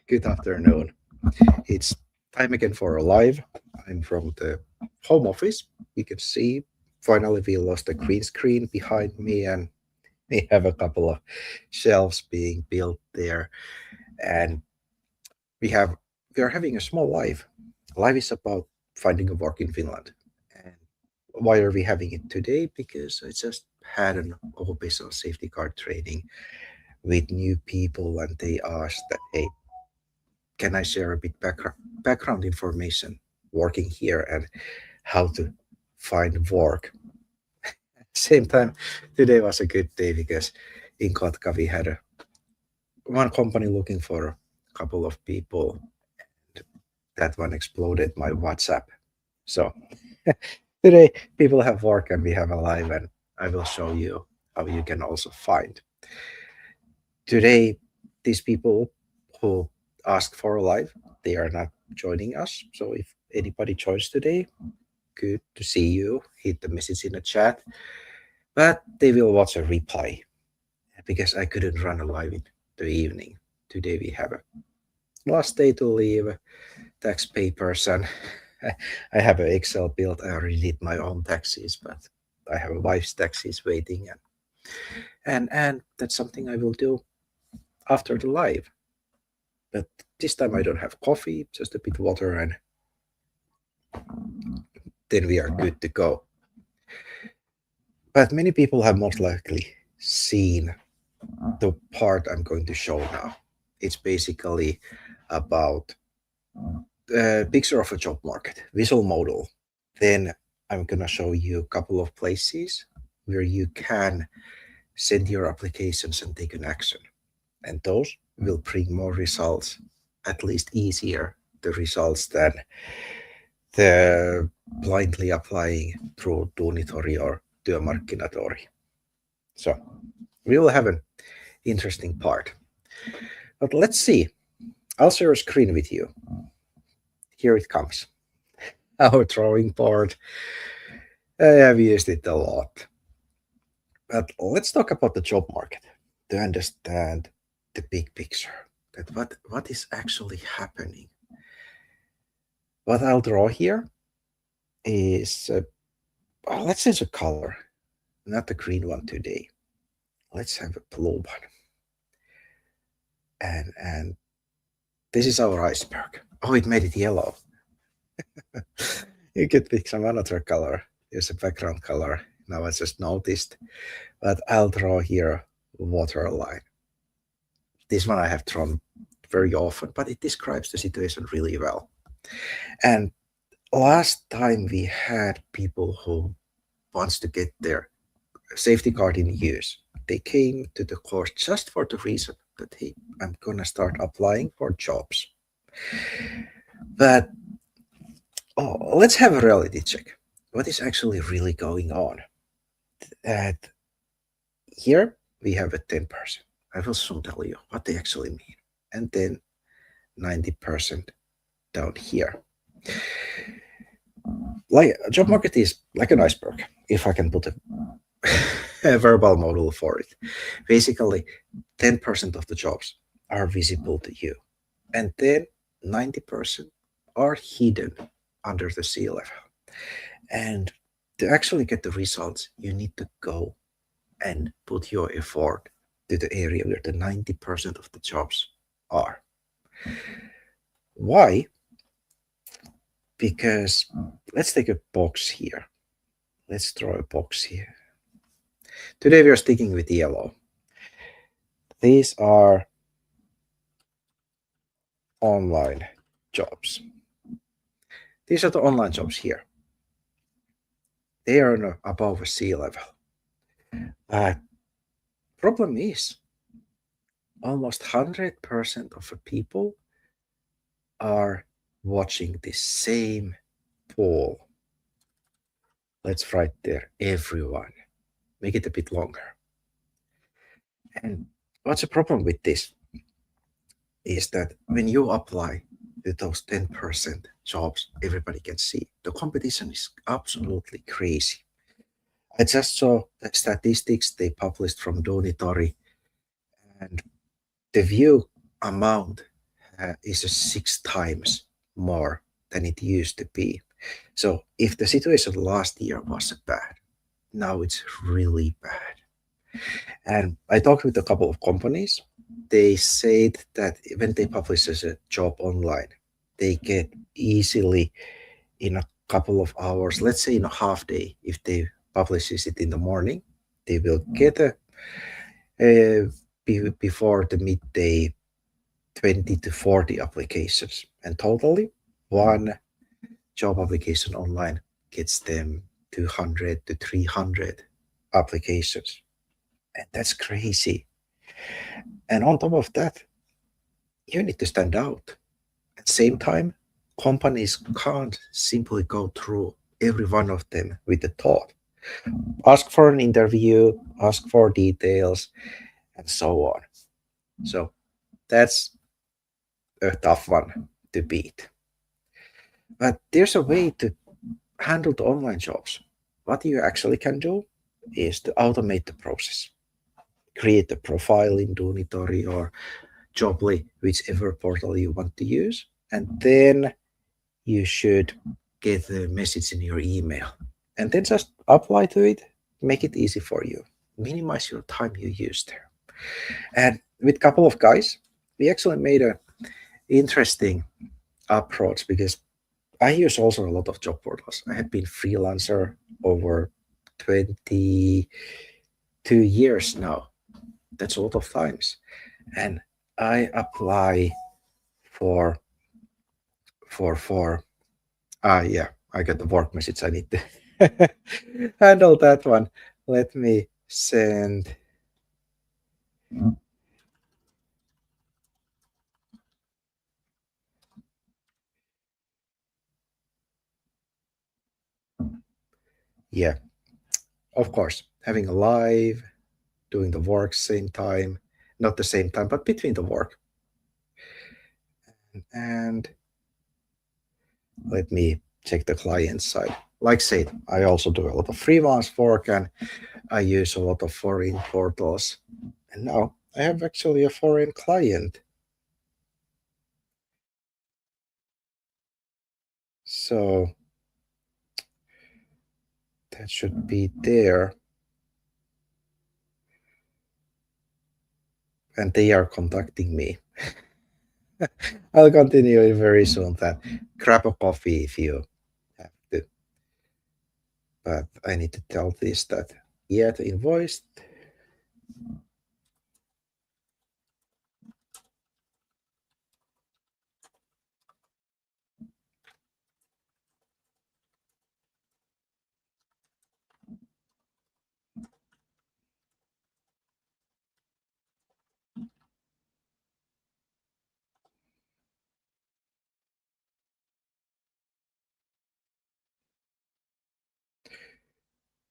Good afternoon. It's time again for a live. I'm from the home office. You can see finally we lost the green screen behind me, and we have a couple of shelves being built there. And we have we are having a small live. Live is about finding a work in Finland. And why are we having it today? Because I just had an occupational safety card training with new people, and they asked that, hey, can I share a bit background information working here and how to find work? Same time, today was a good day because in Kotka we had one company looking for a couple of people. That one exploded my WhatsApp. So today people have work and we have a live, and I will show you how you can also find. Today, these people who asked for a live, they are not joining us. So if anybody joins today, good to see you. Hit the message in the chat, but they will watch a replay because I couldn't run a live in the evening. Today we have a last day to leave tax papers, and I have an Excel built. I already did my own taxes, but I have a wife's taxes waiting, and that's something I will do after the live. But this time I don't have coffee, just a bit water, and then we are good to go. But many people have most likely seen the part I'm going to show now. It's basically about a picture of a job market, visual model. Then I'm going to show you a couple of places where you can send your applications and take an action. And those will bring more results, at least easier the results than the blindly applying through Duunitori or Työmarkkinatori. So we will have an interesting part. But let's see. I'll share a screen with you. Here it comes. Our drawing board. I have used it a lot. But let's talk about the job market to understand the big picture. That what is actually happening. What I'll draw here is, let's change the color, not the green one today. Let's have a blue one. And this is our iceberg. Oh, it made it yellow. You could pick some another color. There's a background color. Now I just noticed. But I'll draw here a water line. This one I have drawn very often, but it describes the situation really well. And last time we had people who wants to get their safety card in use. They came to the course just for the reason that, hey, I'm gonna start applying for jobs. But let's have a reality check. What is actually really going on? That here we have a 10%. I will soon tell you what they actually mean. And then 90% down here. Like job market is like an iceberg, if I can put a verbal model for it. Basically, 10% of the jobs are visible to you, and then 90% are hidden under the sea level. And to actually get the results, you need to go and put your effort to the area where the 90% of the jobs are. Why? Because let's take a box here. Let's draw a box here. Today we are sticking with yellow. These are online jobs. These are the online jobs here. They are above sea level. Problem is, almost 100% of the people are watching the same poll. Let's write there, everyone. Make it a bit longer. And what's the problem with this? Is that when you apply to those 10% jobs, everybody can see the competition is absolutely crazy. I just saw the statistics they published from Duunitori, and the view amount is just 6 times more than it used to be. So if the situation last year was bad, now it's really bad. And I talked with a couple of companies. They said that when they publish as a job online, they get easily in a couple of hours, let's say in a half day, if they publishes it in the morning, they will get before the midday 20 to 40 applications. And totally, one job application online gets them 200 to 300 applications. And that's crazy. And on top of that, you need to stand out. At the same time, companies can't simply go through every one of them with a thought. Ask for an interview, ask for details, and so on. So that's a tough one to beat. But there's a way to handle the online jobs. What you actually can do is to automate the process. Create a profile in Dunitori or Jobly, whichever portal you want to use, and then you should get the message in your email. And then just apply to it, make it easy for you. Minimize your time you use there. And with a couple of guys, we actually made a interesting approach because I use also a lot of job portals. I have been freelancer over 22 years now. That's a lot of times. And I apply for yeah, I got the work message. I need to handle that one. Let me send. Yeah, of course, having a live, doing the work same time, not the same time, but between the work. And let me check the client side. Like I said, I also do a lot of freelance work and I use a lot of foreign portals. And now I have actually a foreign client. So that should be there. And they are contacting me. I'll continue very soon then. Grab a coffee if you have to. But I need to tell this that yet invoiced.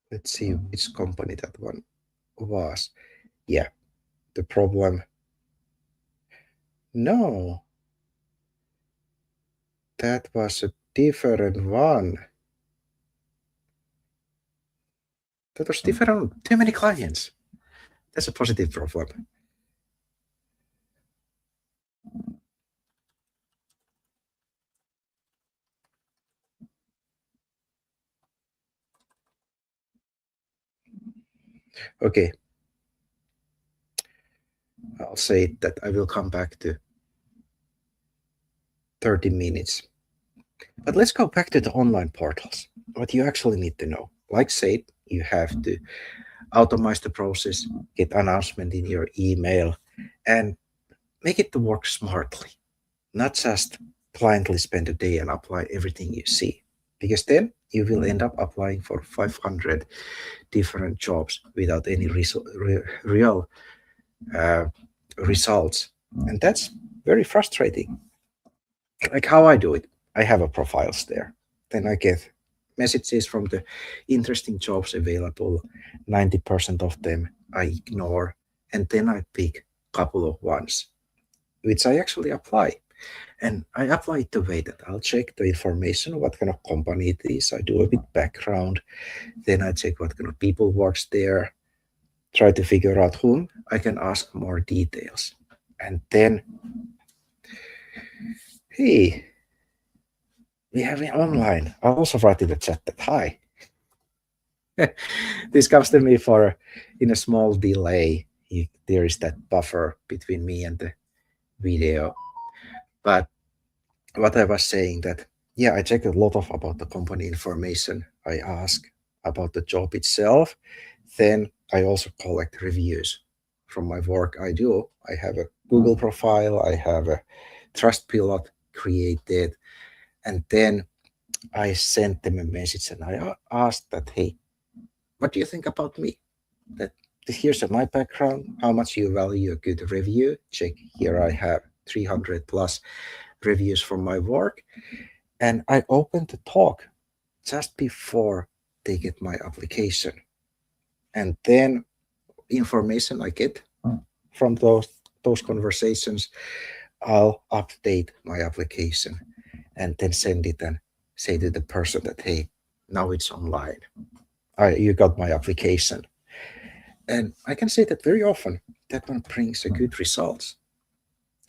Let's see which company that one was. Yeah, the problem. No, that was a different one. That was different. Too many clients. That's a positive problem. Okay, I'll say that I will come back to 30 minutes. But let's go back to the online portals. What you actually need to know. Like said, you have to automate the process, get announcement in your email, and make it to work smartly. Not just blindly spend a day and apply everything you see. Because then you will end up applying for 500 different jobs without any real uh, results. And that's very frustrating. Like how I do it, I have a profiles there. Then I get messages from the interesting jobs available. 90% of them I ignore. And then I pick a couple of ones which I actually apply. And I apply it the way that I'll check the information, what kind of company it is. I do a bit background. Then I check what kind of people works there, try to figure out whom I can ask more details. And then Hey, we have it online. I'll also write in the chat that hi. This comes to me for in a small delay. There is that buffer between me and the video. But what I was saying that yeah, I check a lot of about the company information. I ask about the job itself. Then I also collect reviews from my work I do. I have a Google profile. I have a Trust Pilot created, and then I sent them a message and I asked that, hey, what do you think about me? That here's my background, how much you value a good review. Check here, I have 300 plus reviews from my work. And I opened the talk just before they get my application. And then information I get from those conversations, I'll update my application and then send it and say to the person that, hey, now it's online. You got my application. And I can say that very often that one brings a good results.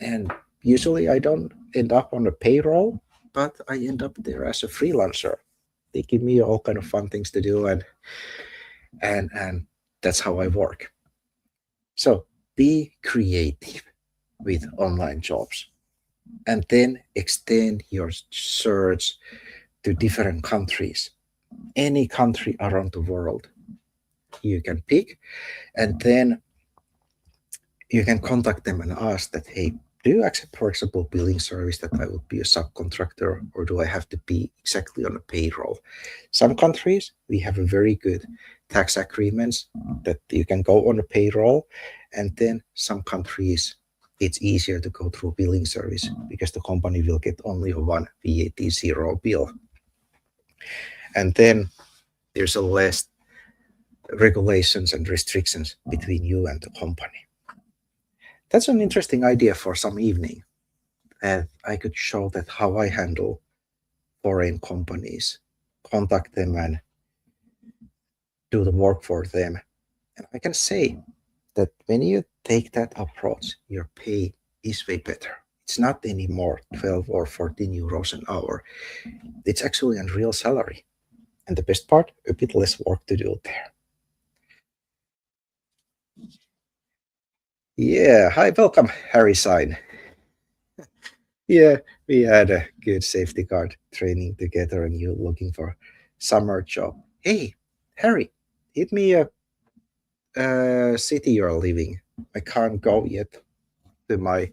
And usually I don't end up on a payroll, but I end up there as a freelancer. They give me all kind of fun things to do, and that's how I work. So be creative with online jobs, and then extend your search to different countries, any country around the world you can pick, and then you can contact them and ask that, hey, do you accept, for example, billing service that I would be a subcontractor, or do I have to be exactly on a payroll? Some countries, we have a very good tax agreements that you can go on a payroll, and then some countries, it's easier to go through billing service because the company will get only a one VAT zero bill. And then there's a less regulations and restrictions between you and the company. That's an interesting idea for some evening. And I could show that how I handle foreign companies, contact them and do the work for them. And I can say that when you take that approach, your pay is way better. It's not anymore 12 or 14 euros an hour. It's actually a real salary. And the best part, a bit less work to do there. Yeah, hi, welcome, Harry Sign. Yeah, we had a good safety guard training together and you looking for summer job. Hey, Harry, hit me a city you're living. I can't go yet to my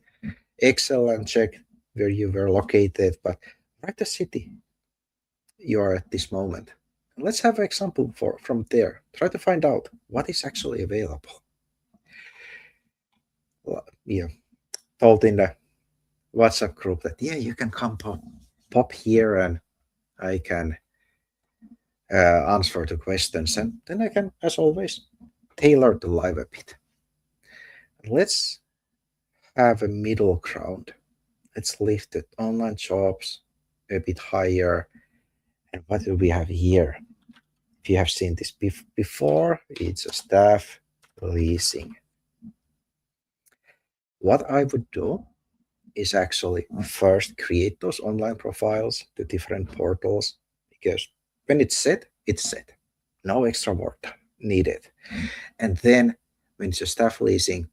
Excel and check where you were located, but write the city you are at this moment. Let's have an example from there. Try to find out what is actually available. Well, yeah, told in the WhatsApp group that yeah, you can come pop here and I can answer the questions, and then I can, as always, tailor the live a bit. Let's have a middle ground. Let's lift the online jobs a bit higher. And what do we have here? If you have seen this before, it's a staff leasing. What I would do is actually first create those online profiles to different portals, because when it's set, it's set. No extra work needed. And then when it's a staff leasing,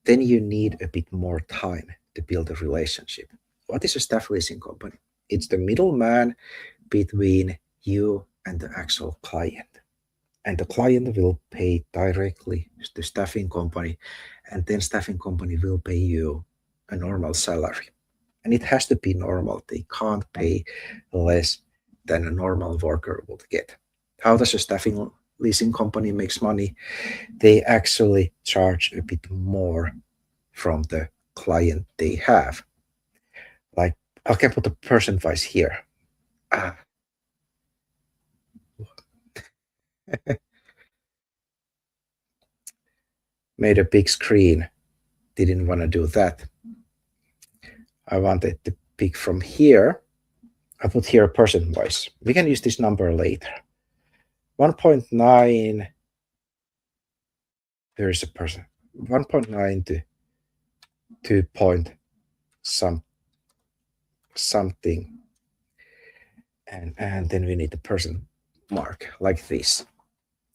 then you need a bit more time to build a relationship. What is a staff leasing company? It's the middleman between you and the actual client. And the client will pay directly to the staffing company, and then staffing company will pay you a normal salary. And it has to be normal. They can't pay less than a normal worker would get. How does a staffing leasing company makes money? They actually charge a bit more from the client they have. Like I can put a percent-wise here. Ah, made a big screen. Didn't want to do that. I wanted to pick from here. I put here percent-wise. We can use this number later. 1.9. There is a person. 1.9 to 2 point some something, and then we need the person mark like this.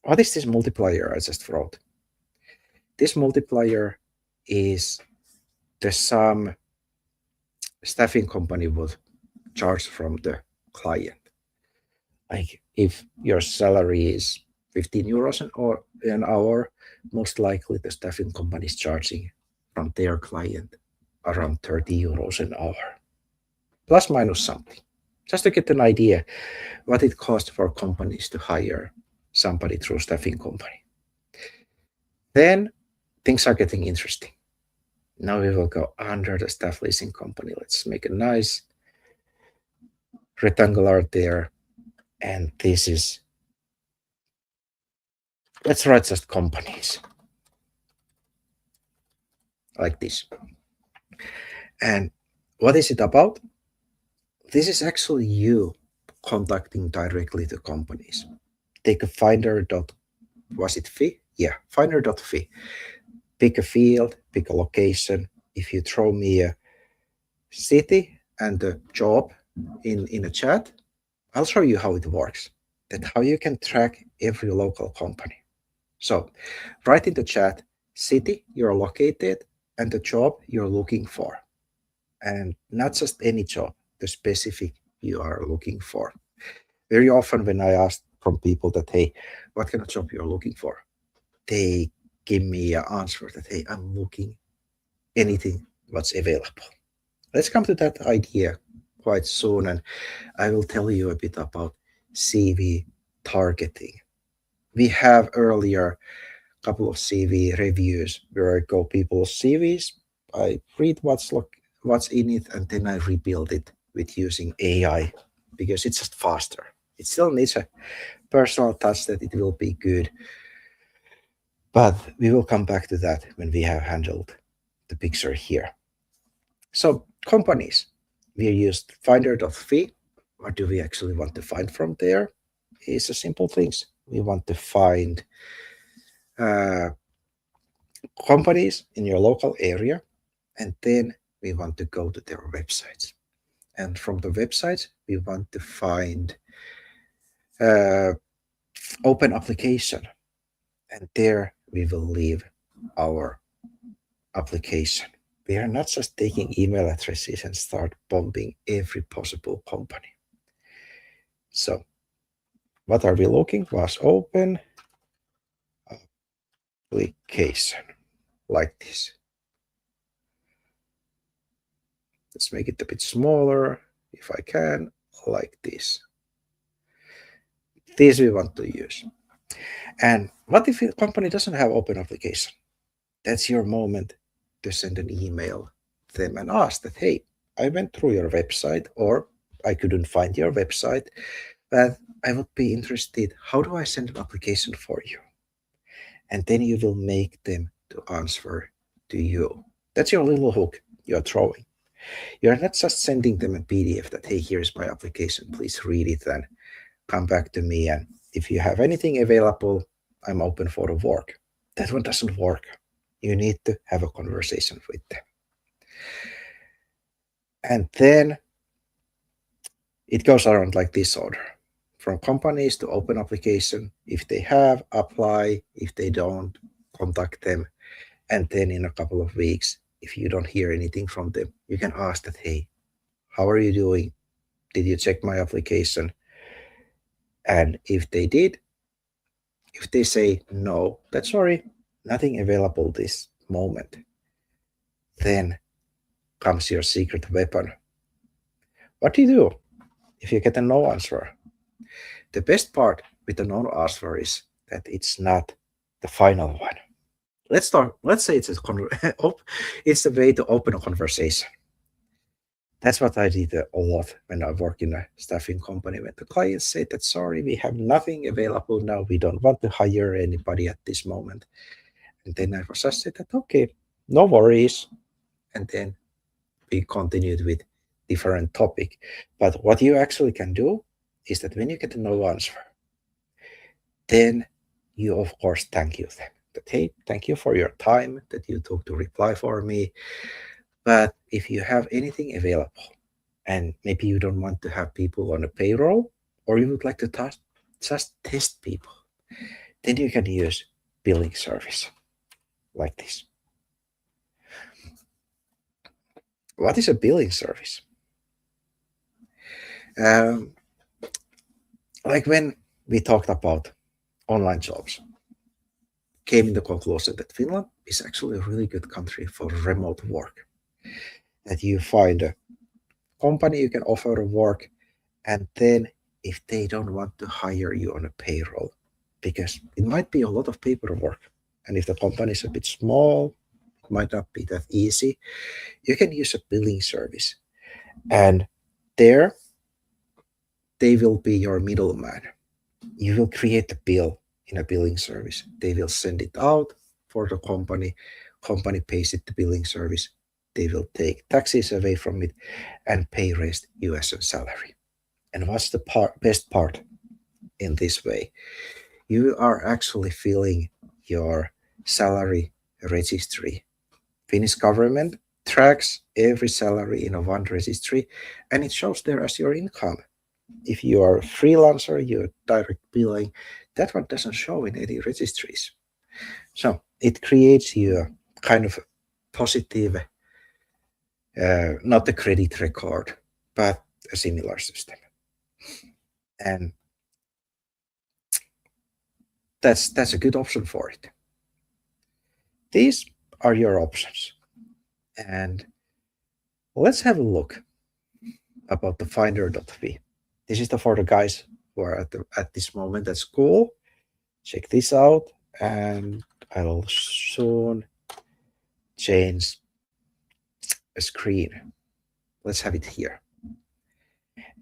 What is this multiplier I just wrote? This multiplier is the sum staffing company would charge from the client. Like if your salary is 15 euros or an hour, most likely the staffing company is charging from their client around 30 euros an hour, plus minus something, just to get an idea what it costs for companies to hire somebody through staffing company. Then things are getting interesting. Now we will go under the staff leasing company. Let's make a nice rectangular there. And this is, let's write just companies like this. And what is it about? This is actually you contacting directly to companies. Take a finder dot, was it fee? Yeah, finder dot fee. Pick a field, pick a location. If you throw me a city and a job in a chat, I'll show you how it works. That how you can track every local company. So write in the chat city you're located and the job you're looking for. And not just any job, the specific you are looking for. Very often when I ask from people that, hey, what kind of job you're looking for? They give me an answer that, hey, I'm looking anything what's available. Let's come to that idea quite soon, and I will tell you a bit about CV targeting. We have earlier a couple of CV reviews where I go people's CVs, I read what's in it, and then I rebuild it with using AI because it's just faster. It still needs a personal touch that it will be good, but we will come back to that when we have handled the picture here. So companies, we used finder.fi. What do we actually want to find from there? It's a simple things. We want to find companies in your local area, and then we want to go to their websites. And from the websites, we want to find open application, and there we will leave our application. We are not just taking email addresses and start bombing every possible company. So what are we looking? Was open application like this. Let's make it a bit smaller if I can, like this. This we want to use. And what if a company doesn't have open application? That's your moment to send an email to them and ask that, hey, I went through your website, or I couldn't find your website, but I would be interested. How do I send an application for you? And then you will make them to answer to you. That's your little hook you're throwing. You're not just sending them a PDF that, hey, here's my application, please read it and come back to me. And if you have anything available, I'm open for the work. That one doesn't work. You need to have a conversation with them. And then it goes around like this order. From companies to open application. If they have, apply. If they don't, contact them. And then in a couple of weeks, if you don't hear anything from them, you can ask that, hey, how are you doing? Did you check my application? And if they did, if they say no, that's sorry, nothing available this moment, then comes your secret weapon. What do you do if you get a no answer? The best part with the no answer is that it's not the final one. Let's say it's it's a way to open a conversation. That's what I did a lot when I work in a staffing company. When the client said that, sorry, we have nothing available now. We don't want to hire anybody at this moment. And then I was just said that, okay, no worries. And then we continued with different topic. But what you actually can do is that when you get a no answer, then you, of course, thank you them. That, hey, thank you for your time that you took to reply for me. But if you have anything available, and maybe you don't want to have people on a payroll, or you would like to just test people, then you can use billing service like this. What is a billing service? Um, like when we talked about online jobs, came in the conclusion that Finland is actually a really good country for remote work. That you find a company you can offer a work, and then if they don't want to hire you on a payroll, because it might be a lot of paperwork, and if the company is a bit small, it might not be that easy, you can use a billing service. And there, they will be your middleman. You will create a bill in a billing service. They will send it out for the company. Company pays it to billing service. They will take taxes away from it and pay rest you as a salary. And what's the best part in this way? You are actually filling your salary registry. Finnish government tracks every salary in a one registry, and it shows there as your income. If you are a freelancer, you're direct billing, that one doesn't show in any registries. So it creates you a kind of positive, not a credit record, but a similar system. And that's a good option for it. These are your options. And let's have a look about the finder.fi. This is for the guys who are at this moment at school. Check this out, and I'll soon change a screen. Let's have it here.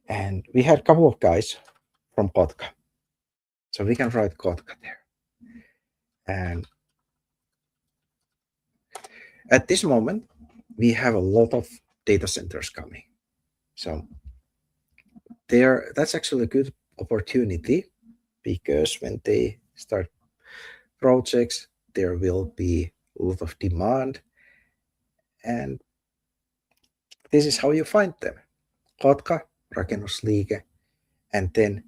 And we had a couple of guys from Kotka. So we can write Kotka there. And at this moment, we have a lot of data centers coming. So that's actually a good opportunity, because when they start projects, there will be a lot of demand. And this is how you find them. Kotka, Rakennusliike, and then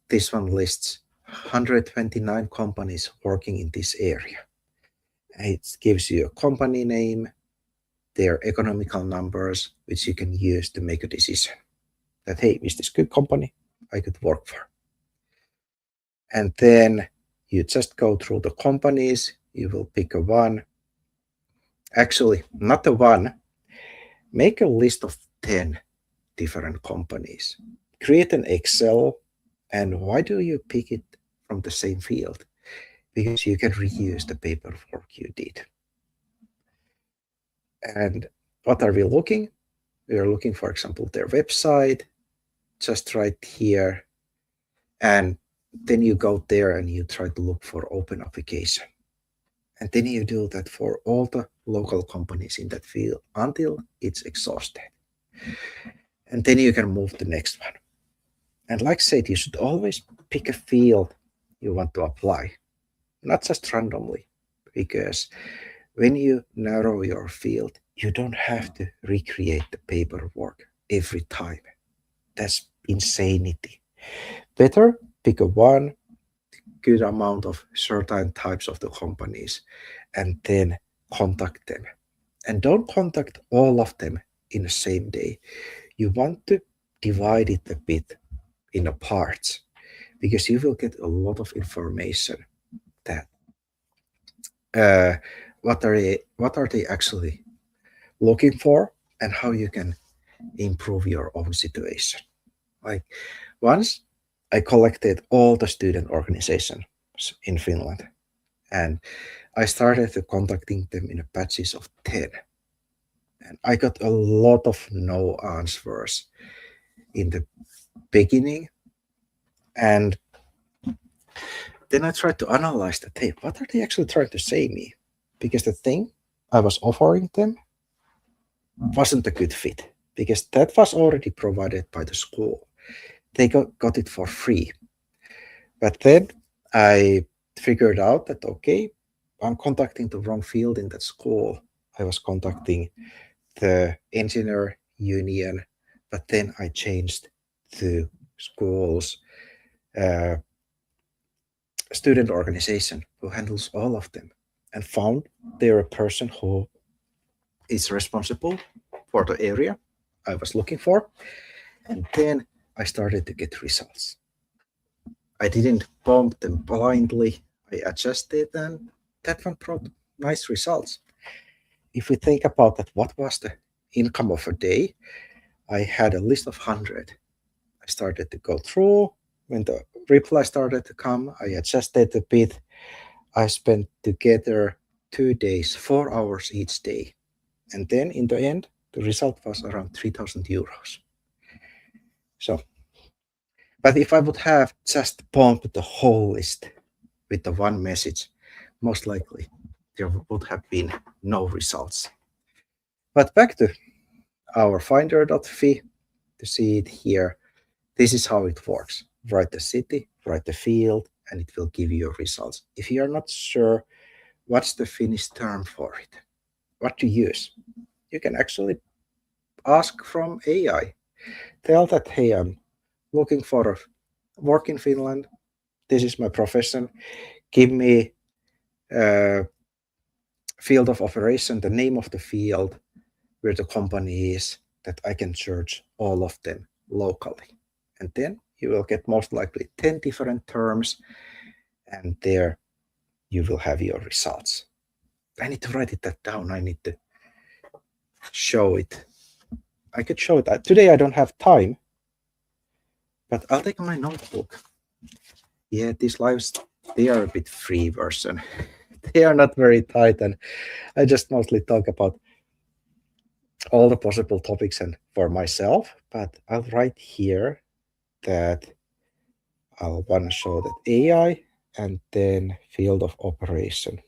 this one lists 129 companies working in this area. It gives you a company name, their economical numbers, which you can use to make a decision that, hey, is this good company I could work for? And then you just go through the companies, you will pick a one. Actually, not a one, make a list of 10 different companies. Create an Excel. And why do you pick it from the same field? Because you can reuse the paperwork you did. And what are we looking? We are looking, for example, their website, just right here. And then you go there and you try to look for open application. And then you do that for all the local companies in that field until it's exhausted. And then you can move to the next one. And like I said, you should always pick a field you want to apply, not just randomly, because when you narrow your field, you don't have to recreate the paperwork every time. That's insanity. Better pick a one good amount of certain types of the companies and then contact them. And don't contact all of them in the same day. You want to divide it a bit in a parts, because you will get a lot of information that what are they actually looking for, and how you can improve your own situation. Like, once I collected all the student organizations in Finland, and I started to contacting them in batches of 10. And I got a lot of no answers in the beginning. And then I tried to analyze that, hey, what are they actually trying to say me? Because the thing I was offering them wasn't a good fit, because that was already provided by the school. They got it for free. But then I figured out that, okay, I'm contacting the wrong field in that school. I was contacting the engineer union, But then I changed to schools uh, student organization who handles all of them and found there a person who is responsible for the area I was looking for. And then I started to get results. I didn't bump them blindly. I adjusted and that one brought nice results. If we think about that, what was the income of a day? I had a list of 100. I started to go through. When the reply started to come, I adjusted a bit. I spent together 2 days, 4 hours each day. And then in the end, the result was around 3,000 euros. So, but if I would have just pumped the whole list with the one message, most likely there would have been no results. But back to our finder.fi to see it here. This is how it works. Write the city, write the field, and it will give you your results. If you are not sure what's the Finnish term for it, what to use, you can actually ask from AI. Tell that, hey, I'm looking for work in Finland. This is my profession. Give me a field of operation, the name of the field, where the company is, that I can search all of them locally. And then you will get most likely 10 different terms, and there you will have your results. I need to write that down. I need to show it. I could show it. Today I don't have time, but I'll take my notebook. Yeah, these lives, they are a bit free version. They are not very tight, and I just mostly talk about all the possible topics and for myself, but I'll write here that I'll want to show that AI and then field of operation.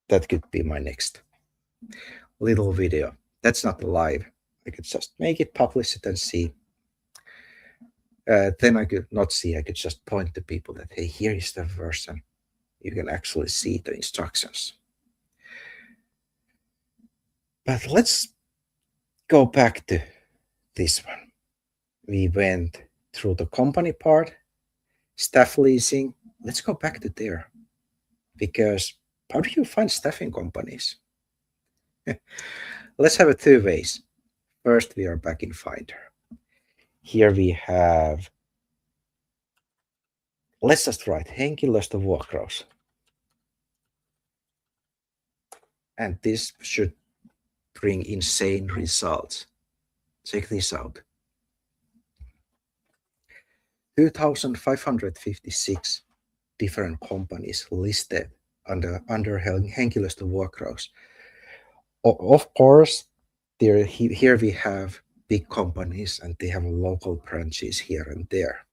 That could be my next little video. That's not live. I could just make it, publish it, and see. Then I could not see. I could just point to people that, hey, here is the version. You can actually see the instructions. But let's go back to this one. We went through the company part, staff leasing. Let's go back to there. Because how do you find staffing companies? Let's have it two ways. First, we are back in Finder. Here we have, let's just write henkilöstövuokraus. And this should bring insane results. Check this out. 2,556 different companies listed under henkilöstövuokraus. Of course, here we have big companies and they have local branches here and there.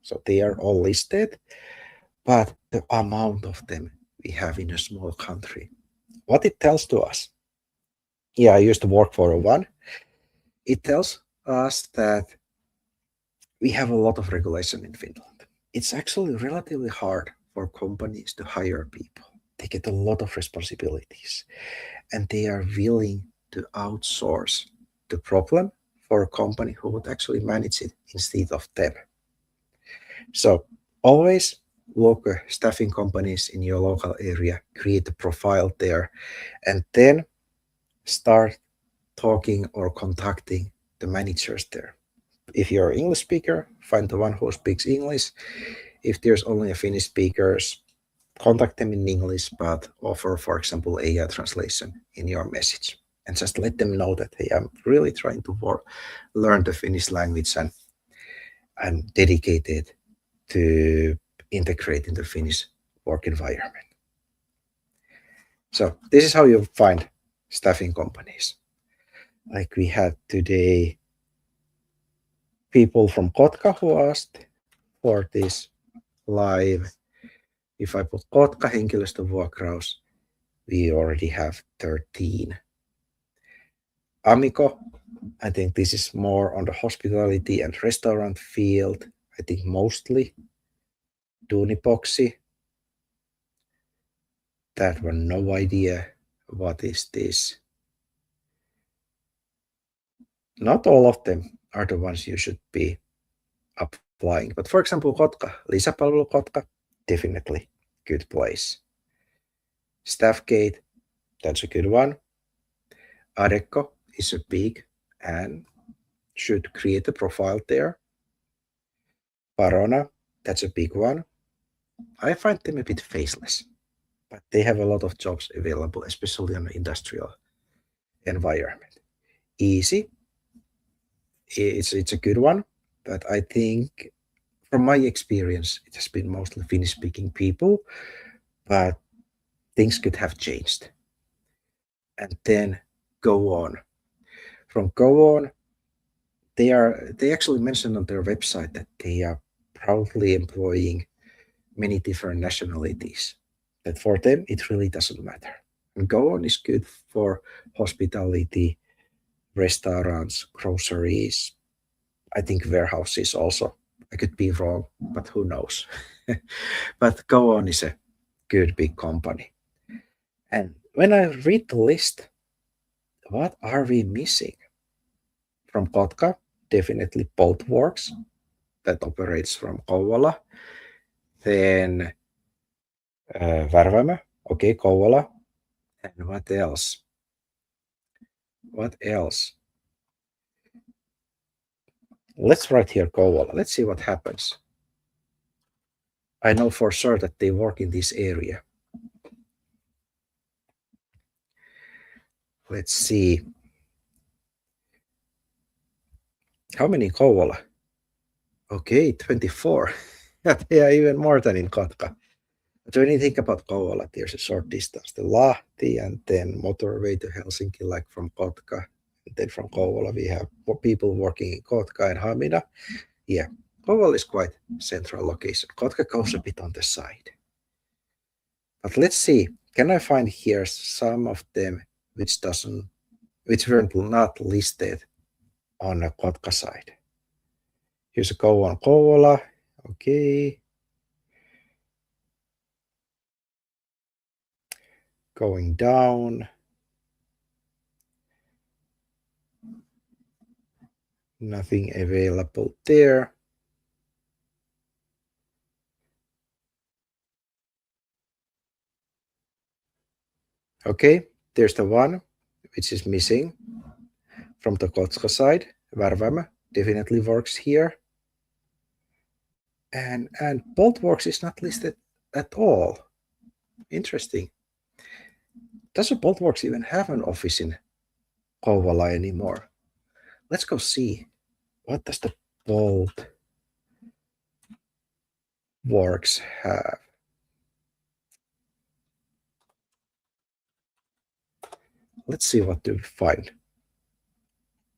So they are all listed, but the amount of them we have in a small country, what it tells to us. Yeah, I used to work for one. It tells us that we have a lot of regulation in Finland. It's actually relatively hard for companies to hire people. They get a lot of responsibilities and they are willing to outsource the problem for a company who would actually manage it instead of them. So always look at staffing companies in your local area, create a profile there, and then start talking or contacting the managers there. If you're an English speaker, find the one who speaks English. If there's only a Finnish speakers, contact them in English, but offer, for example, AI translation in your message. And just let them know that, hey, I'm really trying to learn the Finnish language and I'm dedicated to integrate in the Finnish work environment. So this is how you find staffing companies. Like we had today people from Kotka who asked for this live. If I put Kotka henkilöstövuokraus, we already have 13. Amico, I think this is more on the hospitality and restaurant field. I think mostly Duuniboxi. That one, no idea what is this? Not all of them are the ones you should be applying. But for example, Kotka, lisäpalvelu Kotka, definitely good place. Staffgate, that's a good one. Adecco is a big and should create a profile there. Parona, that's a big one. I find them a bit faceless, but they have a lot of jobs available, especially on the industrial environment. Easy, it's a good one, but I think from my experience, it has been mostly Finnish-speaking people, but things could have changed. And then go on. From go on, they actually mentioned on their website that they are proudly employing many different nationalities. That for them it really doesn't matter. And go on is good for hospitality, restaurants, groceries, I think warehouses also. I could be wrong, but who knows? But go on is a good big company. And when I read the list, what are we missing? From Kotka, definitely both works that operates from Kouvola. Then Värvämö, okay, Kouvola. And what else? What else? Let's write here Kouvola. Let's see what happens. I know for sure that they work in this area. Let's see. How many in Kouvola? Okay, 24. Yeah, even more than in Kotka. But when you think about Kouvola, there's a short distance to Lahti and then motorway to Helsinki, like from Kotka. And then from Kouvola, we have people working in Kotka and Hamina. Yeah, Kouvola is quite central location. Kotka goes a bit on the side. But let's see, can I find here some of them which were not listed on the Kotka side? Here's a go on Kouvola. Okay. Going down. Nothing available there. Okay, there's the one which is missing from the Kotka side. Värvämö definitely works here. And Boltworks is not listed at all. Interesting. Doesn't Boltworks even have an office in Kouvola anymore? Let's go see. What does the Boltworks have? Let's see what to find.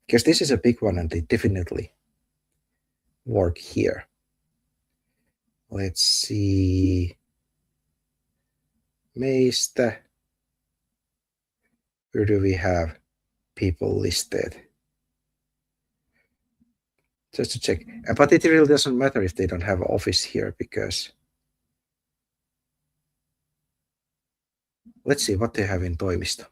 Because this is a big one and they definitely work here. Let's see. Meistä. Where do we have people listed? Just to check. But it really doesn't matter if they don't have an office here because let's see what they have in Toimisto.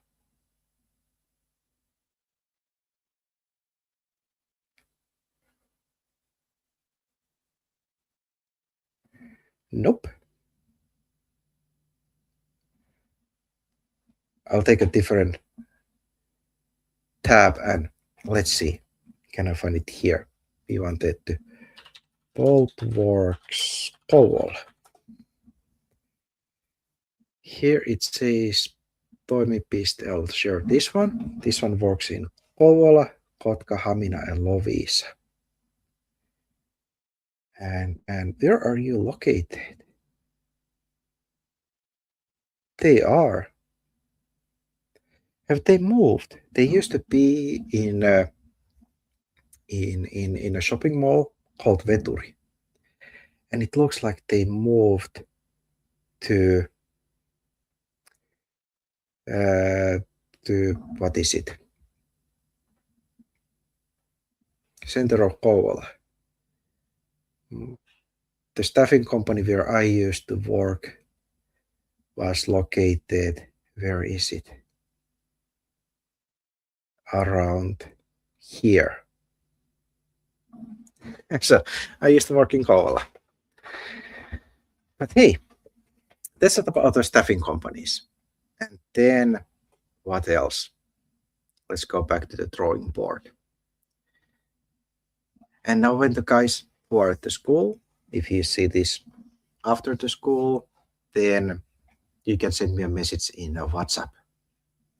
Nope. I'll take a different tab and let's see. Can I find it here? We wanted to Boltworks Kouvola. Here it says Toimipiste. I'll share this one. This one works in Kouvola, Kotka, Hamina, and Loviisa. And where are you located? They are. Have they moved? They used to be in a shopping mall called Veturi, and it looks like they moved to what is it? Center of Kouvola. The staffing company where I used to work was located. Where is it? around here. So I used to work in Kouvola. But hey, that's about other staffing companies. And then what else? Let's go back to the drawing board. And now when the guys who are at the school, if you see this after the school, then you can send me a message in a WhatsApp.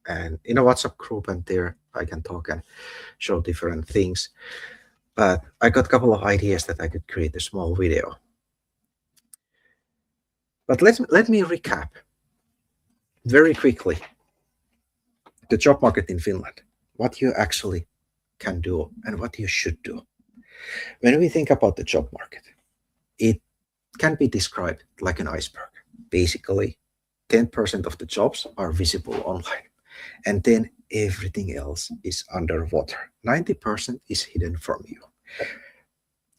And in a WhatsApp group, and there I can talk and show different things. But I got a couple of ideas that I could create a small video. But let me recap very quickly the job market in Finland, what you actually can do and what you should do. When we think about the job market, it can be described like an iceberg. Basically, 10% of the jobs are visible online, and then everything else is underwater. 90% is hidden from you.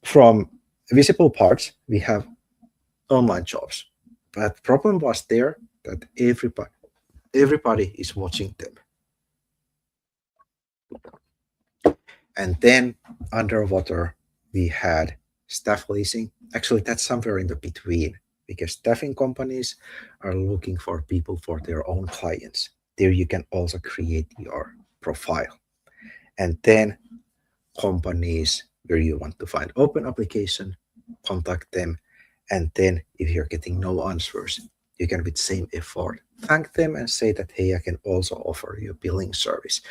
From visible parts, we have online jobs, but problem was there that everybody is watching them. And then underwater, we had staff leasing. Actually, that's somewhere in the between because staffing companies are looking for people for their own clients. There you can also create your profile. And then companies where you want to find open application, contact them. And then if you're getting no answers, you can with same effort thank them and say that, hey, I can also offer you billing service.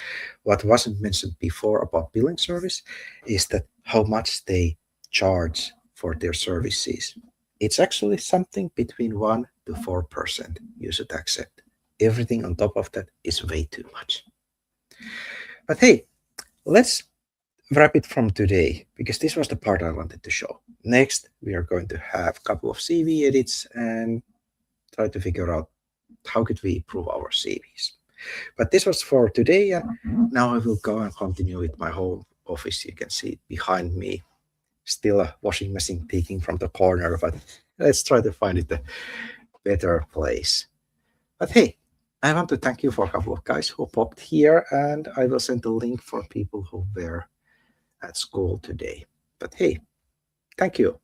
What wasn't mentioned before about billing service is that how much they charge for their services. It's actually something between 1 to 4% you should accept. Everything on top of that is way too much. But hey, let's wrap it from today because this was the part I wanted to show. Next, we are going to have a couple of CV edits and try to figure out how could we improve our CVs. But this was for today, and now I will go and continue with my home office. You can see behind me still a washing machine peeking from the corner, but let's try to find it a better place. But hey, I want to thank you for a couple of guys who popped here, and I will send the link for people who were at school today. But hey, thank you.